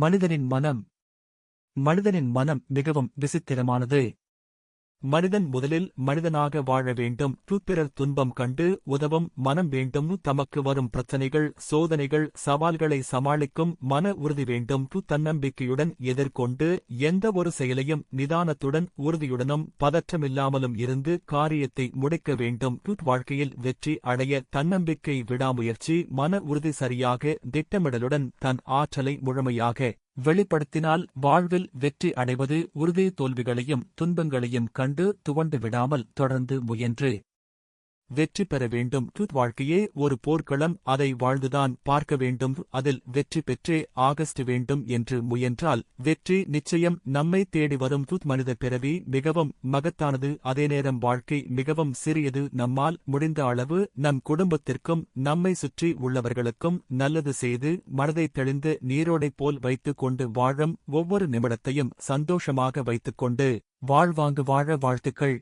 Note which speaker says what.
Speaker 1: மனிதனின் மனம். மனிதனின் மனம் மிகவும் விசித்திரமானது. மனிதன் முதலில் மனிதனாக வாழ வேண்டும். பிறர் துன்பம் கண்டு உதவும் மனம் வேண்டும். தமக்கு வரும் பிரச்சனைகள், சோதனைகள், சவால்களை சமாளிக்கும் மன உறுதி வேண்டும். தன்னம்பிக்கையுடன் எதிர்கொண்டு எந்த ஒரு செயலையும் நிதானத்துடன் உறுதியுடனும் பதற்றமில்லாமலும் இருந்து காரியத்தை முடிக்க வேண்டும். வாழ்க்கையில் வெற்றி அடைய தன்னம்பிக்கை, விடாமுயற்சி, மன உறுதி, சரியாக திட்டமிடலுடன் தன் ஆற்றலை முழுமையாக வெளிப்படுத்தினால் வாழ்வில் வெற்றி அடைவது உறுதி. தோல்விகளையும் துன்பங்களையும் கண்டு துவண்டு விடாமல் தொடர்ந்து முயன்று வெற்றி பெற வேண்டும். வாழ்க்கையே ஒரு போர்க்களம், அதை வாழ்ந்துதான் பார்க்க வேண்டும். அதில் வெற்றி பெற்றே ஆகஸ்ட் வேண்டும் என்று முயன்றால் வெற்றி நிச்சயம் நம்மை தேடி வரும். மனித பிறவி மிகவும் மகத்தானது, அதே நேரம் வாழ்க்கை மிகவும் சிறியது. நம்மால் முடிந்த அளவு நம் குடும்பத்திற்கும் நம்மை சுற்றி உள்ளவர்களுக்கும் நல்லது செய்து மனதை தெளிந்த நீரோடை போல் வைத்துக் கொண்டு வாழும் ஒவ்வொரு நிமிடத்தையும் சந்தோஷமாக வைத்துக் கொண்டு வாழ்வாங்கு வாழ வாழ்த்துக்கள்.